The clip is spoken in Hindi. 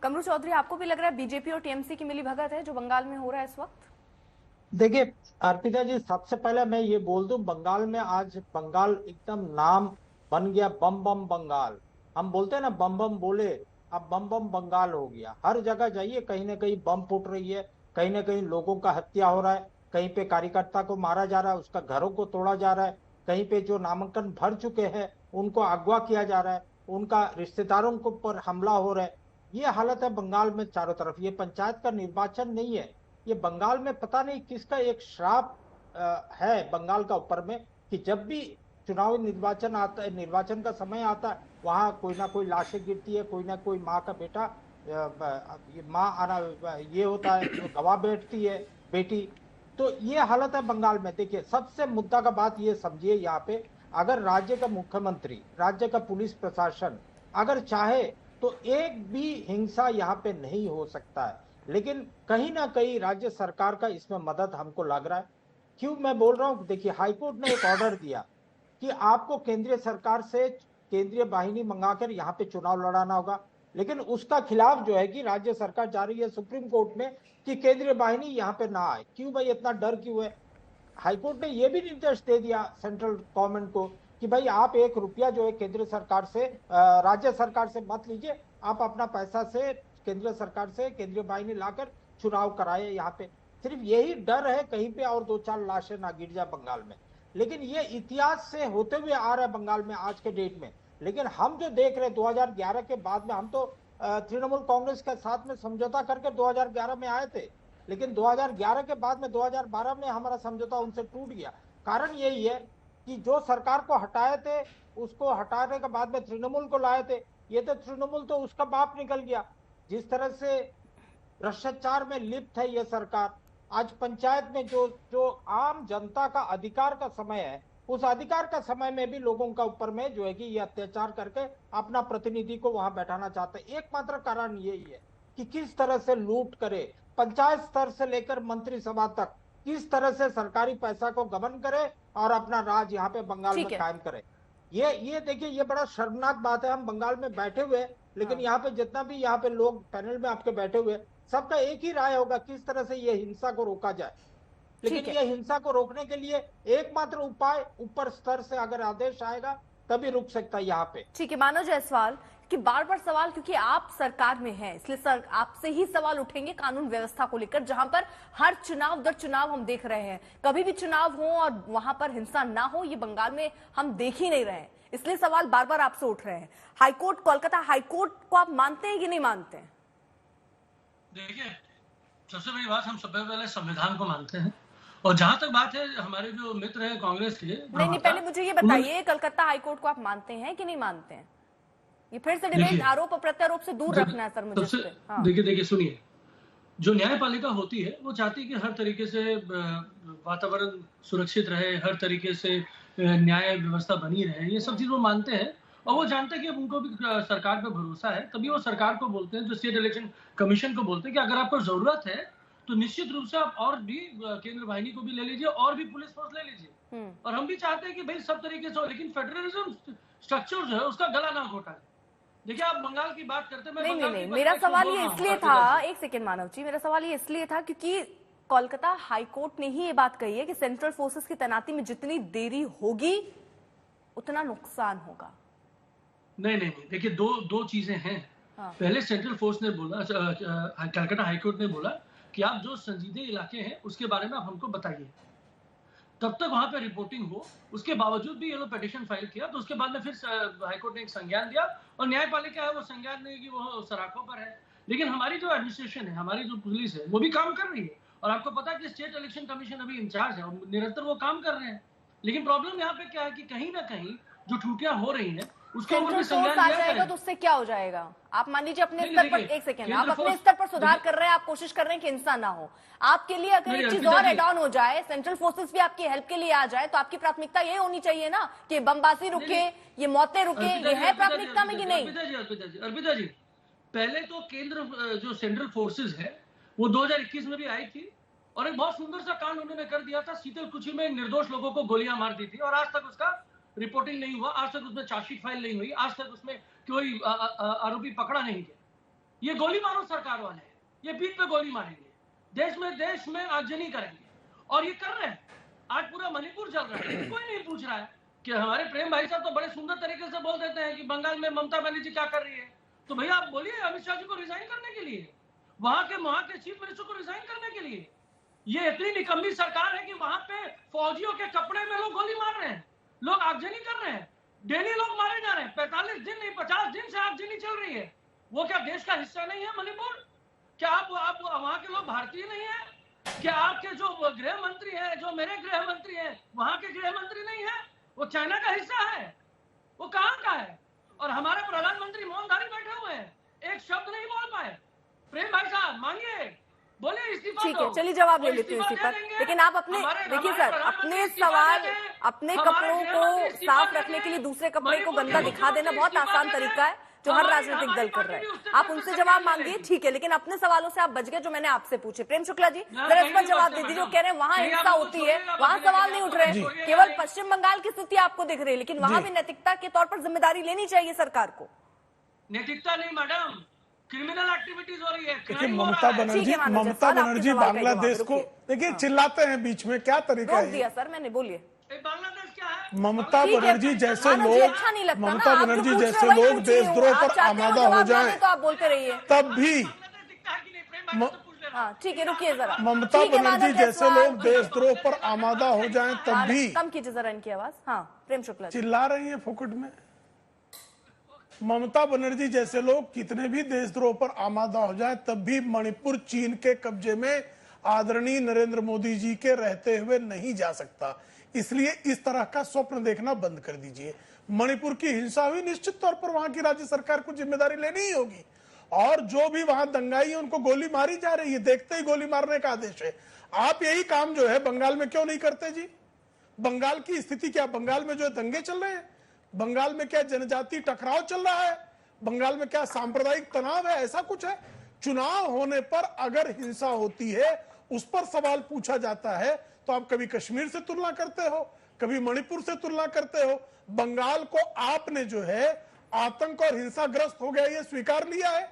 कमरू चौधरी, आपको भी लग रहा है बीजेपी और टीएमसी की मिलीभगत है जो बंगाल में हो रहा है इस वक्त? देखिए अर्पिता जी, सबसे पहले मैं ये बोल दूं, बंगाल में आज बंगाल एकदम नाम बन गया, बम बम बंगाल। हम बोलते हैं ना बम बम बोले, अब बम बम बंगाल हो गया। हर जगह जाइए कहीं ना कहीं बम फूट रही है, कहीं ना कहीं लोगों का हत्या हो रहा है, कहीं पे कार्यकर्ता को मारा जा रहा है, उसका घरों को तोड़ा जा रहा है, कहीं पे जो नामांकन भर चुके हैं उनको अगवा किया जा रहा है, उनका रिश्तेदारों को पर हमला हो रहा है। ये हालत है बंगाल में चारों तरफ। ये पंचायत का निर्वाचन नहीं है, ये बंगाल में पता नहीं किसका एक श्राप है बंगाल का ऊपर में, कि जब भी चुनाव निर्वाचन आता है, निर्वाचन का समय आता है, वहां कोई ना कोई लाशें गिरती है, कोई ना कोई माँ का बेटा ये माँ आना ये होता है, गवाह बैठती है बेटी। तो ये हालत है बंगाल में। देखिए सबसे मुद्दा का बात ये समझिए यहाँ पे, अगर राज्य का मुख्यमंत्री, राज्य का पुलिस प्रशासन अगर चाहे तो एक भी हिंसा यहाँ पे नहीं हो सकता है। लेकिन कहीं ना कहीं राज्य सरकार का इसमें मदद हमको लग रहा है। क्यों मैं बोल रहा हूं, देखिए हाईकोर्ट ने एक ऑर्डर दिया कि आपको केंद्रीय सरकार से केंद्रीय बाहिनी मंगाकर यहाँ पे चुनाव लड़ाना होगा। लेकिन उसका खिलाफ जो है कि राज्य सरकार जा रही है सुप्रीम कोर्ट में कि केंद्रीय बाहिनी यहाँ पे ना आए। क्यों भाई, इतना डर क्यों है? हाईकोर्ट ने यह भी निर्देश दे दिया सेंट्रल गवर्नमेंट को कि भाई आप 1 रुपया जो है केंद्र सरकार से राज्य सरकार से मत लीजिए, आप अपना पैसा से केंद्र सरकार से केंद्रीय बाहिनी लाकर चुनाव कराए यहाँ पे। सिर्फ यही डर है कहीं पे और 2-4 लाशें ना गिर जाए बंगाल में। लेकिन ये इतिहास से होते हुए आ रहा है बंगाल में आज के डेट में। लेकिन हम जो देख रहे हैं 2011 के बाद में, हम तो तृणमूल कांग्रेस के साथ में समझौता करके 2011 में आए थे, लेकिन 2011 के बाद में 2012 में हमारा समझौता उनसे टूट गया। कारण यही है कि जो सरकार को हटाए थे, उसको हटाने के बाद में तृणमूल को लाए थे। ये तो तृणमूल तो उसका बाप निकल गया। जिस तरह से भ्रष्टाचार में लिप्त है यह सरकार, आज पंचायत में जो जो आम जनता का अधिकार का समय है, उस अधिकार का समय में भी लोगों का ऊपर में जो है कि ये अत्याचार करके अपना प्रतिनिधि को वहां बैठाना चाहते हैं। एकमात्र कारण यही है कि किस तरह से लूट करे, पंचायत स्तर से लेकर मंत्री सभा तक किस तरह से सरकारी पैसा को गबन करे और अपना राज यहाँ पे बंगाल में ठीक है। कायम करे। ये देखिए, ये बड़ा शर्मनाक बात है। हम बंगाल में बैठे हुए हैं, लेकिन हाँ, यहाँ पे जितना भी यहाँ पे लोग पैनल में आपके बैठे हुए, सबका एक ही राय होगा किस तरह से ये हिंसा को रोका जाए। लेकिन ठीक है। ये हिंसा को रोकने के लिए एकमात्र उपाय ऊपर स्तर से अगर आदेश आएगा तभी रुक सकता है यहाँ पे। ठीक है, मानव जायसवाल, कि बार बार सवाल, क्योंकि आप सरकार में हैं इसलिए सर आपसे ही सवाल उठेंगे कानून व्यवस्था को लेकर, जहां पर हर चुनाव दर चुनाव हम देख रहे हैं, कभी भी चुनाव हो और वहां पर हिंसा ना हो, ये बंगाल में हम देख ही नहीं रहे हैं, इसलिए सवाल बार बार आपसे उठ रहे हैं। हाईकोर्ट, कोलकाता हाईकोर्ट को आप मानते हैं कि नहीं मानते हैं? देखिए, सबसे बड़ी बात, हम सबसे पहले संविधान को मानते हैं। और जहां तक बात है हमारे जो मित्र हैं कांग्रेस के नहीं, पहले मुझे ये बताइए, कलकत्ता हाईकोर्ट को आप मानते हैं कि नहीं मानते हैं? ये फिर से डिबेट आरोप और प्रत्यारोप से दूर रखना है सर मुझे इस पे। हाँ। देखिए सुनिए, जो न्यायपालिका होती है वो चाहती है कि हर तरीके से वातावरण सुरक्षित रहे, हर तरीके से न्याय व्यवस्था बनी रहे, ये सब चीज वो मानते हैं। और वो जानते हैं कि अब उनको भी सरकार पे भरोसा है, तभी वो सरकार को बोलते हैं, जो स्टेट इलेक्शन कमीशन को बोलते हैं कि अगर आपको जरूरत है तो निश्चित रूप से आप और भी केंद्र बाहिनी को भी ले लीजिए और भी पुलिस फोर्स ले लीजिए। और हम भी चाहते हैं कि भाई सब तरीके से हो, लेकिन फेडरलिज्म स्ट्रक्चर जो है उसका गला ना घोटा है। देखिए, आप बंगाल की बात करते हैं, नहीं, मेरा सवाल ये इसलिए था, एक सेकेंड मानव जी, मेरा सवाल ये इसलिए था क्योंकि कोलकाता हाईकोर्ट ने ही ये बात कही है कि सेंट्रल फोर्सेस की तैनाती में जितनी देरी होगी उतना नुकसान होगा। नहीं, देखिए दो चीजें हैं। हाँ। पहले सेंट्रल फोर्स ने बोला, कलकत्ता हाईकोर्ट ने बोला कि आप जो संजीदे इलाके हैं उसके बारे में आप हमको बताइए, तब तक वहां पे रिपोर्टिंग हो। उसके बावजूद भी ये लोग पिटीशन फाइल किया, तो उसके बाद में फिर हाईकोर्ट ने एक संज्ञान दिया और न्यायपालिका है वो संज्ञान देगी, वो सराखों पर है। लेकिन हमारी जो एडमिनिस्ट्रेशन है, हमारी जो पुलिस है, वो भी काम कर रही है। और आपको पता है कि स्टेट इलेक्शन कमीशन अभी इंचार्ज है और निरंतर वो काम कर रहे हैं। लेकिन प्रॉब्लम यहाँ पे क्या है कि कहीं ना कहीं जो त्रुटियां हो रही हैं उसके ऊपर भी संज्ञान लिया जाएगा, तो उससे क्या हो जाएगा? आप मान लीजिए अपने स्तर पर, एक सेकेंड, आप अपने स्तर पर सुधार कर रहे हैं, आप कोशिश कर रहे हैं कि हिंसा ना हो। आपके लिए अगर एक चीज और एड ऑन हो जाए, सेंट्रल फोर्सेस भी आपकी हेल्प के लिए आ जाए, तो आपकी प्राथमिकता ये होनी चाहिए ना कि बमबाजी रुके, ये मौतें रुके, ये है प्राथमिकता में कि नहीं? अर्पिता जी, पहले तो केंद्र जो सेंट्रल फोर्सेस है वो 2021 में भी आई थी और एक बहुत सुंदर सा कांड उन्होंने कर दिया था। शीतलकुची में निर्दोष लोगों को गोलियां मार दी थी और आज तक उसका रिपोर्टिंग नहीं हुआ, आज तक उसमें चार्जशीट फाइल नहीं हुई, आज तक उसमें कोई आरोपी पकड़ा नहीं गया। ये गोली मारो सरकार वाले, ये पीठ पे गोली मारेंगे, देश में आगजनी करेंगे, और ये कर रहे हैं। आज पूरा मणिपुर चल रहा है, कोई नहीं पूछ रहा है कि हमारे प्रेम भाई साहब तो बड़े सुंदर तरीके से बोल देते हैं कि बंगाल में ममता बनर्जी क्या कर रही है। तो भैया आप बोलिए अमित शाह जी को रिजाइन करने के लिए, वहां के चीफ मिनिस्टर को रिजाइन करने के लिए। ये इतनी निकम्मी सरकार है कि वहां पे फौजियों के कपड़े में लोग गोली मार रहे हैं, लोग आगजनी कर रहे हैं, डेली लोग मारे जा रहे हैं। 45 दिन नहीं 50 दिन से आगजनी चल रही है। वो क्या देश का हिस्सा नहीं है मणिपुर? क्या आप वहां के लोग भारतीय नहीं है? क्या आपके जो गृह मंत्री है, जो मेरे गृह मंत्री है, वहां के गृह मंत्री नहीं है? वो चाइना का हिस्सा है? वो कहां का है? और हमारे प्रधानमंत्री मौनधारी बैठे हुए हैं, एक शब्द नहीं बोल पाए। प्रेम भाई साहब मांगिए, बोले इस्तीफा। ठीक है, चलिए जवाब ले लेती हूँ इसी पर। लेकिन आप अपने देखिए सर, अपने सवाल, अपने कपड़ों को साफ रखने के लिए दूसरे कपड़े को गंदा दिखा देना बहुत आसान तरीका है, जो हर राजनीतिक दल कर रहे हैं। आप उनसे जवाब मांगिए, ठीक है, लेकिन अपने सवालों से आप बच गए जो मैंने आपसे पूछे। प्रेम शुक्ला जी जरा इस पर जवाब दे दीजिए। जो कह रहे हैं वहां हिंसा होती है, वहां सवाल नहीं उठ रहे, केवल पश्चिम बंगाल की स्थिति आपको दिख रही है, लेकिन वहां भी नैतिकता के तौर पर जिम्मेदारी लेनी चाहिए सरकार को। नैतिकता नहीं मैडम, क्रिमिनल एक्टिविटीज हो रही है। देखिए ममता बनर्जी बांग्लादेश को देखिए चिल्लाते हैं बीच में, क्या तरीका है? दिया सर मैंने, बोलिए। बांग्लादेश क्या है? ममता बनर्जी जैसे लोग देशद्रोह पर आमादा हो जाएं, तो आप बोलते रहिए तब भी ठीक है, रुकिए जरा। ममता बनर्जी जैसे लोग देशद्रोह पर आमादा हो जाएं, तब भी कम कीजिए जरा इनकी आवाज। हाँ प्रेम शुक्ला चिल्ला रही है फुकट में। ममता बनर्जी जैसे लोग कितने भी देशद्रोह पर आमादा हो जाए, तब भी मणिपुर चीन के कब्जे में आदरणीय नरेंद्र मोदी जी के रहते हुए नहीं जा सकता। इसलिए इस तरह का स्वप्न देखना बंद कर दीजिए। मणिपुर की हिंसा हुई, निश्चित तौर पर वहां की राज्य सरकार को जिम्मेदारी लेनी ही होगी, और जो भी वहां दंगाई है उनको गोली मारी जा रही है, देखते ही गोली मारने का आदेश है। आप यही काम जो है बंगाल में क्यों नहीं करते जी? बंगाल की स्थिति क्या, बंगाल में जो दंगे चल रहे हैं, बंगाल में क्या जनजातीय टकराव चल रहा है, बंगाल में क्या सांप्रदायिक तनाव है, ऐसा कुछ है? चुनाव होने पर अगर हिंसा होती है, उस पर सवाल पूछा जाता है, तो आप कभी कश्मीर से तुलना करते हो, कभी मणिपुर से तुलना करते हो। बंगाल को आपने जो है आतंक और हिंसाग्रस्त हो गया ये स्वीकार लिया है,